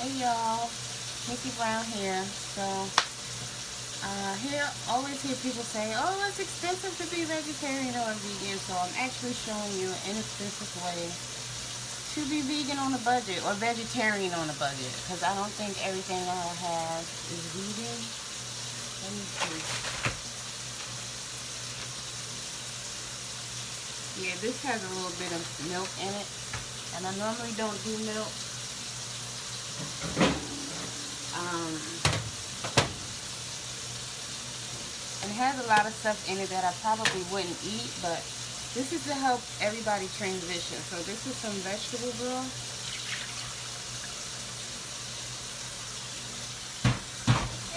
Hey y'all, Nickie Brown here. So, always hear people say, oh, it's expensive to be vegetarian or vegan. So I'm actually showing you an inexpensive way to be vegan on a budget or vegetarian on a budget. Because I don't think everything I have is vegan. Let me see. Yeah, this has a little bit of milk in it. And I normally don't do milk. It has a lot of stuff in it that I probably wouldn't eat, but this is to help everybody transition. So this is some vegetable broth.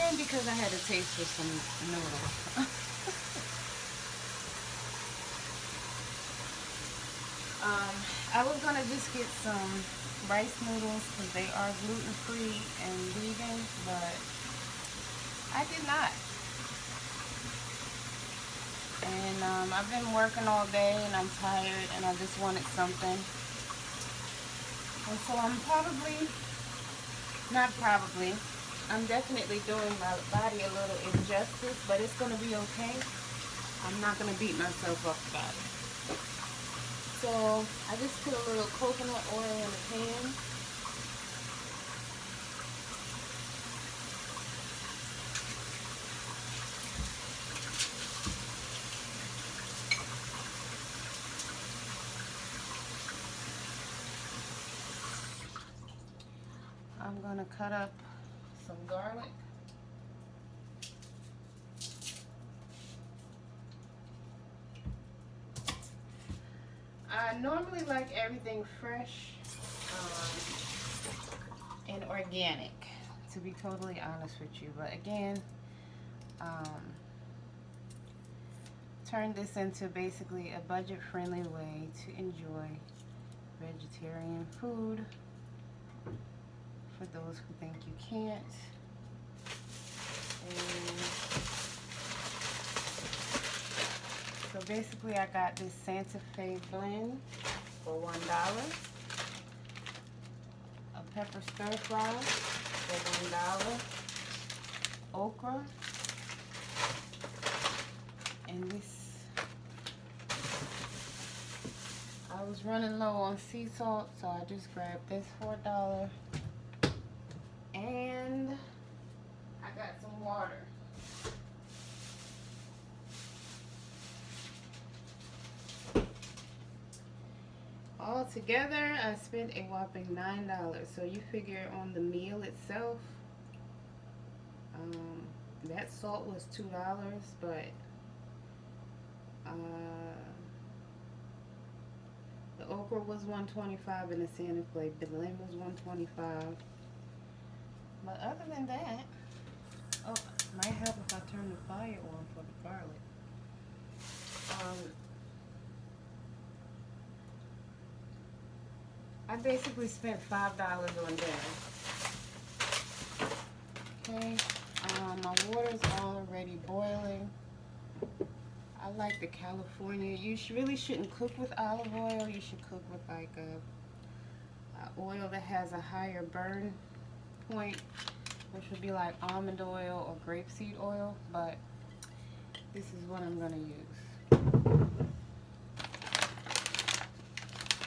And because I had a taste for some noodles. I was going to just get some rice noodles because they are gluten-free and vegan, but I did not. And I've been working all day and I'm tired and I just wanted something. And so I'm I'm definitely doing my body a little injustice, but it's going to be okay. I'm not going to beat myself up about it. So I just put a little coconut oil in the pan. I'm going to cut up some garlic. I normally like everything fresh and organic, to be totally honest with you. But again, turn this into basically a budget-friendly way to enjoy vegetarian food for those who think you can't. And so basically I got this Santa Fe blend for $1. A pepper stir fry for $1. Okra. And this, I was running low on sea salt, so I just grabbed this for $1. And I got some water. All together, I spent a whopping $9. So you figure on the meal itself, that salt was $2, but the okra was $1.25 and the Santa Fe blend was $1.25. But other than that, oh, might help if I turn the fire on for the garlic. I basically spent $5 on dinner. Okay, my water's already boiling. I like the California. You really shouldn't cook with olive oil. You should cook with like a oil that has a higher burn point, which would be like almond oil or grapeseed oil. But this is what I'm gonna use.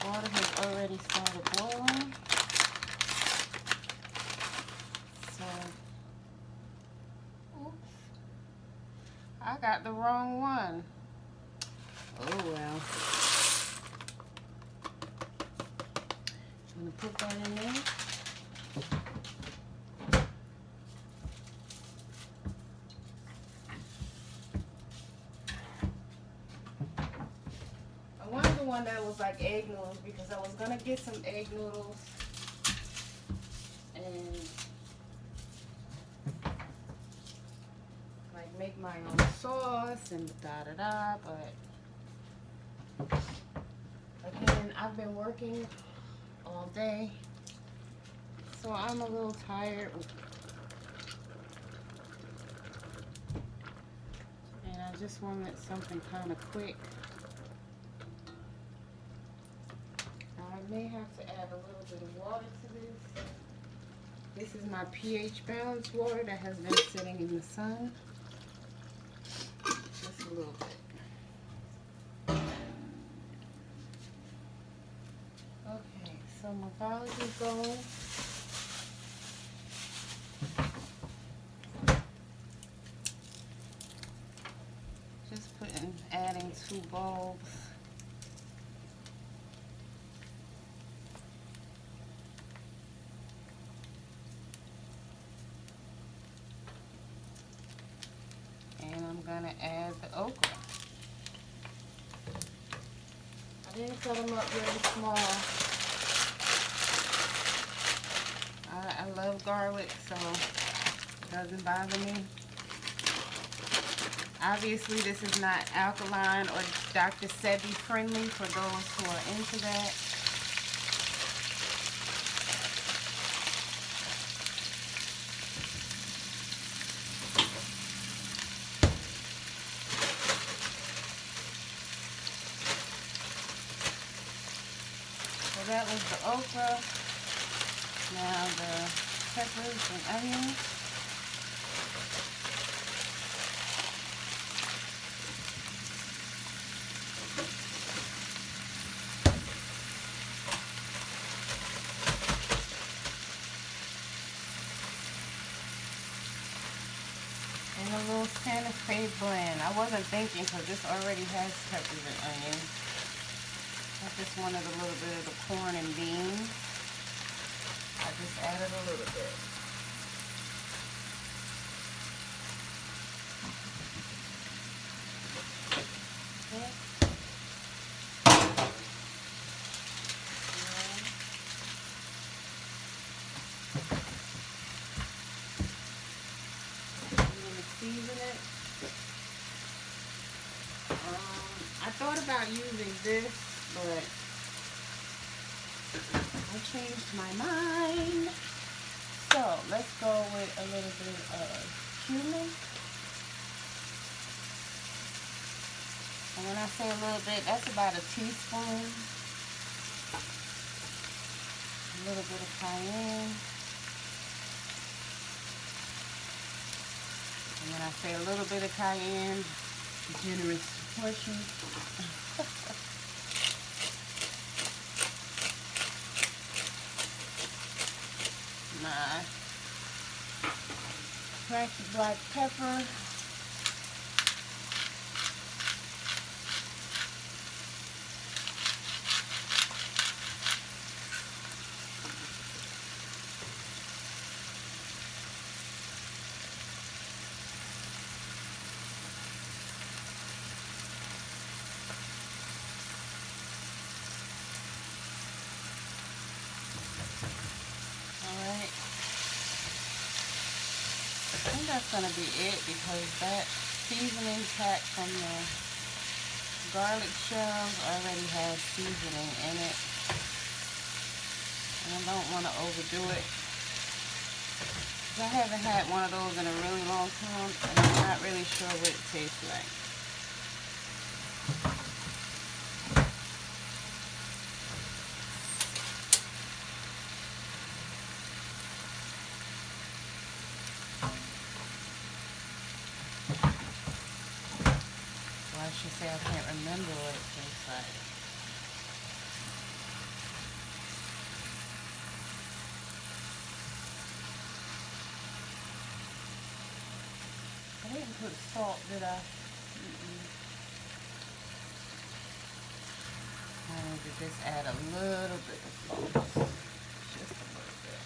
Water has already started boiling. So, oops, I got the wrong one. Oh well. I'm gonna put that in there. I wanted the one that was like egg noodles because I was gonna get some egg noodles and like make my own sauce and da-da-da, but again, I've been working all day, so I'm a little tired. And I just wanted something kind of quick. I may have to add a little bit of water to this. This is my pH balanced water that has been sitting in the sun. Just a little bit. Okay, so my garlic is going. Just adding 2 bulbs. And I'm gonna add the okra. I didn't cut them up really small. I love garlic, so it doesn't bother me. Obviously, this is not alkaline or Dr. Sebi friendly for those who are into that. So that was the okra. Now the peppers and onions. And a little Santa Fe blend. I wasn't thinking because this already has peppers and onions. I just wanted a little bit of the corn and beans. I just added a little bit. Okay. Season it. I thought about using this, but I changed my mind. So let's go with a little bit of cumin. And when I say a little bit, that's about a teaspoon. A little bit of cayenne. And when I say a little bit of cayenne, generous portion. My cracked black pepper. I think that's going to be it because that seasoning pack from the garlic shells already has seasoning in it. And I don't want to overdo it. I haven't had one of those in a really long time and I'm not really sure what it tastes like. I should say I can't remember what it tastes like. I didn't put salt, did I? I need to just add a little bit of salt. Just a little bit.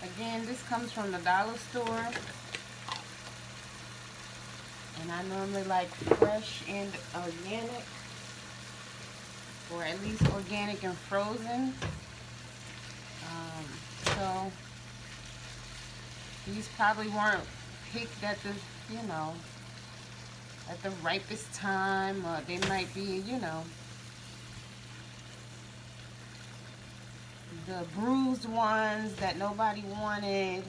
Again, this comes from the dollar store. And I normally like fresh and organic. Or at least organic and frozen. So these probably weren't picked at the, you know, at the ripest time. Or they might be, you know, the bruised ones that nobody wanted.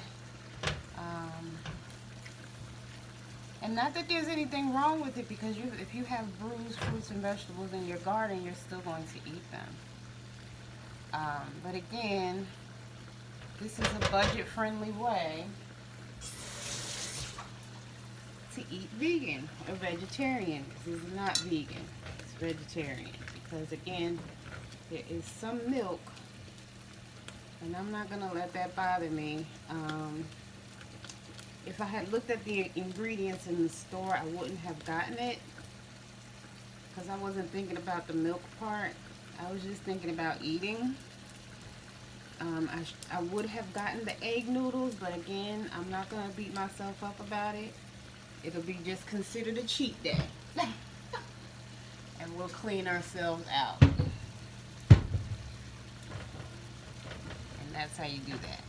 And not that there's anything wrong with it, because if you have bruised fruits and vegetables in your garden, you're still going to eat them. But again, this is a budget-friendly way to eat vegan or vegetarian. This is not vegan, it's vegetarian. Because again, there is some milk, and I'm not gonna let that bother me. If I had looked at the ingredients in the store, I wouldn't have gotten it, because I wasn't thinking about the milk part. I was just thinking about eating. I would have gotten the egg noodles, but again, I'm not going to beat myself up about it. It'll be just considered a cheat day. And we'll clean ourselves out. And that's how you do that.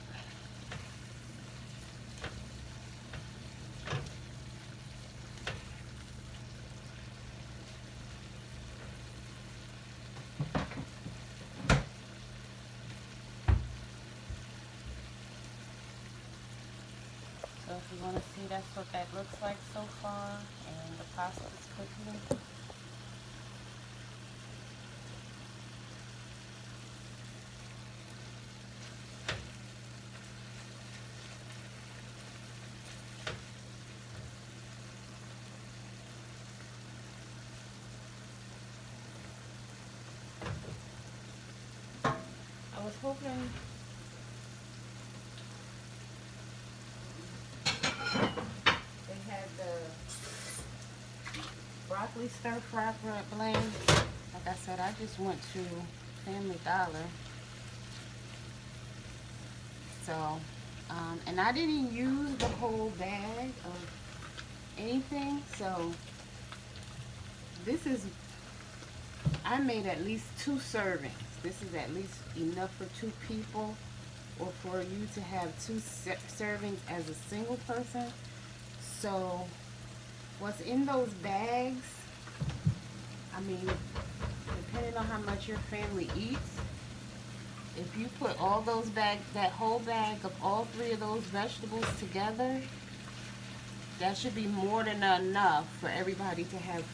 So if you want to see, that's what that looks like so far, and the pasta is cooking. I was hoping they had the broccoli stir fry blend. Like I said, I just went to Family Dollar. So, and I didn't use the whole bag of anything. So, this is, I made at least 2 servings. This is at least enough for 2 people, or for you to have 2 servings as a single person. So what's in those bags, I mean, depending on how much your family eats, if you put all those bags, that whole bag of all 3 of those vegetables together, that should be more than enough for everybody to have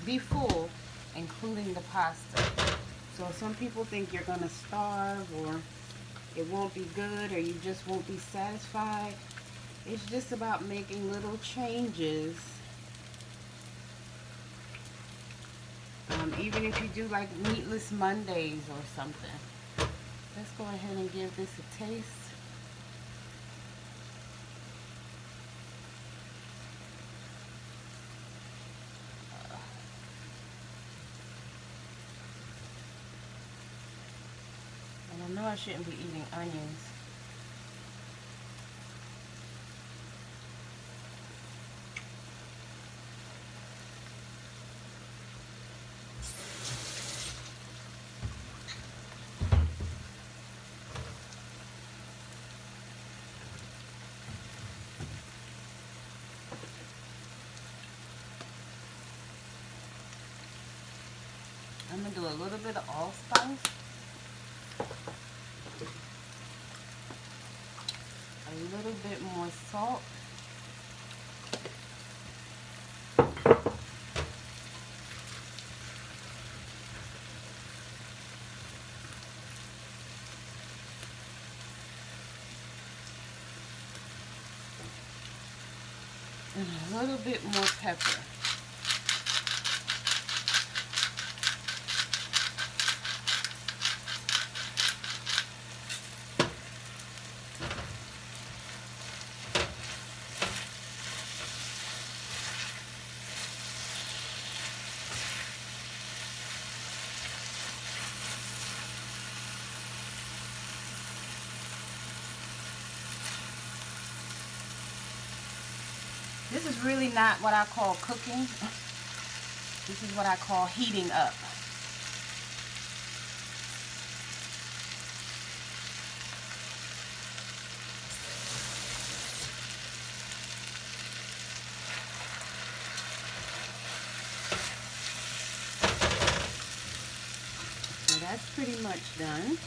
be full, including the pasta. So some people think you're gonna starve, or it won't be good, or you just won't be satisfied. It's just about making little changes. Even if you do like meatless Mondays or something. Let's go ahead and give this a taste. And I know I shouldn't be eating onions. I'm going to do a little bit of allspice, a little bit more salt, and a little bit more pepper. This is really not what I call cooking. This is what I call heating up. So that's pretty much done.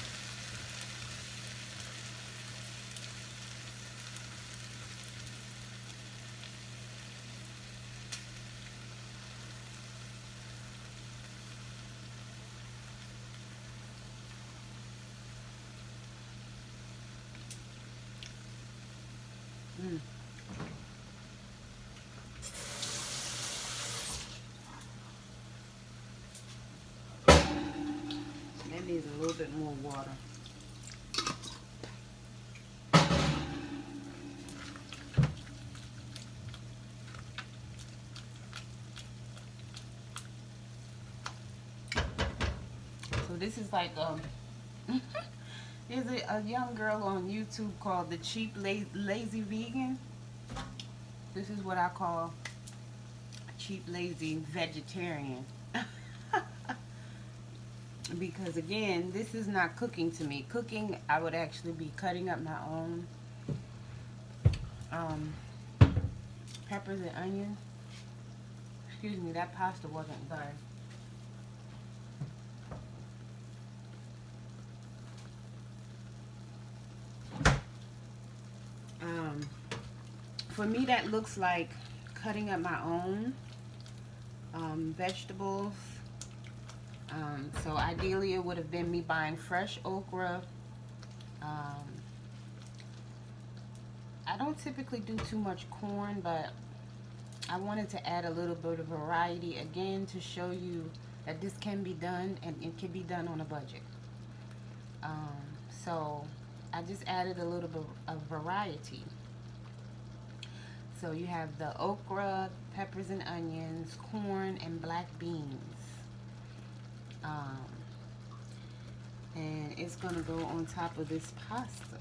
needs a little bit more water. So this is like there's a young girl on YouTube called the Cheap Lazy Vegan. This is what I call a cheap lazy vegetarian. Because again, this is not cooking to me. Cooking, I would actually be cutting up my own peppers and onions. Excuse me, that pasta wasn't done. For me, that looks like cutting up my own vegetables. So ideally, it would have been me buying fresh okra. I don't typically do too much corn, but I wanted to add a little bit of variety again to show you that this can be done, and it can be done on a budget. So I just added a little bit of variety. So you have the okra, peppers and onions, corn, and black beans. And it's going to go on top of this pasta.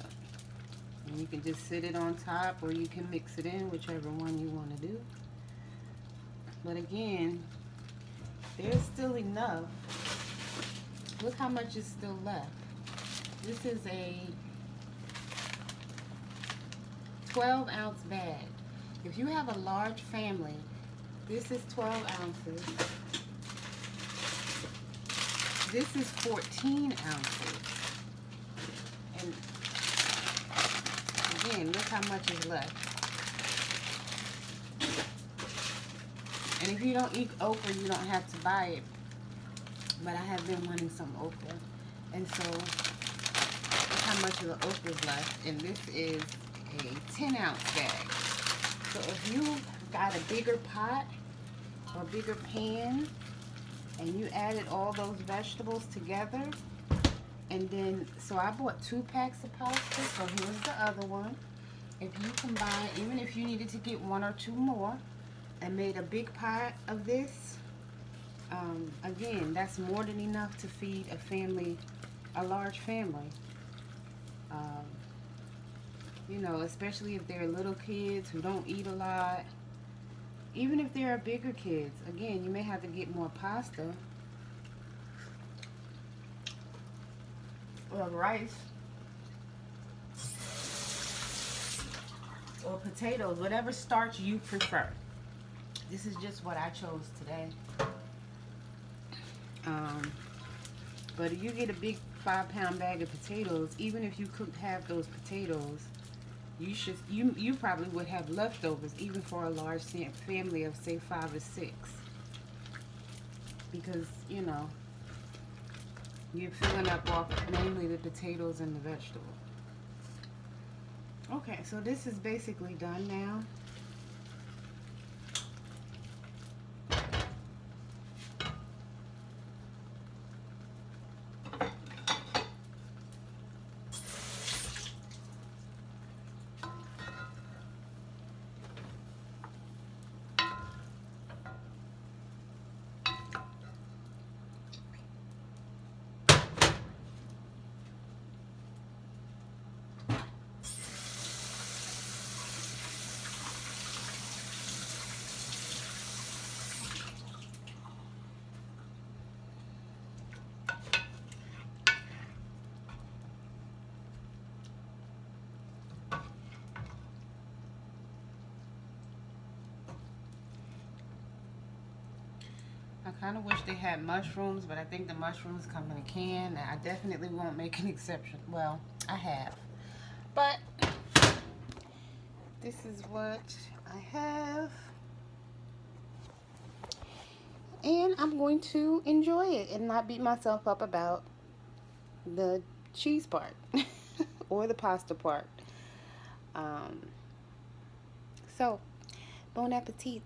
And you can just sit it on top, or you can mix it in, whichever one you want to do. But again, there's still enough. Look how much is still left. This is a 12-ounce bag. If you have a large family, this is 12 ounces. This is 14 ounces. And again, look how much is left. And if you don't eat okra, you don't have to buy it. But I have been wanting some okra. And so, look how much of the okra is left. And this is a 10-ounce bag. So if you got a bigger pot or bigger pan, and you added all those vegetables together, and then, so I bought 2 packs of pasta, so here's the other one. If you combine, even if you needed to get 1 or 2 more, and made a big pot of this, again, that's more than enough to feed a family, a large family. You know, especially if they're little kids who don't eat a lot. Even if there are bigger kids, again, you may have to get more pasta or rice or potatoes, whatever starch you prefer. This is just what I chose today. But if you get a big 5-pound bag of potatoes, even if you cooked half those potatoes, you probably would have leftovers, even for a large family of, say, 5 or 6, because, you know, you're filling up off mainly the potatoes and the vegetables. Okay, so this is basically done now. I kind of wish they had mushrooms, but I think the mushrooms come in a can. I definitely won't make an exception. Well, I have. But this is what I have. And I'm going to enjoy it and not beat myself up about the cheese part or the pasta part. So, bon appetit.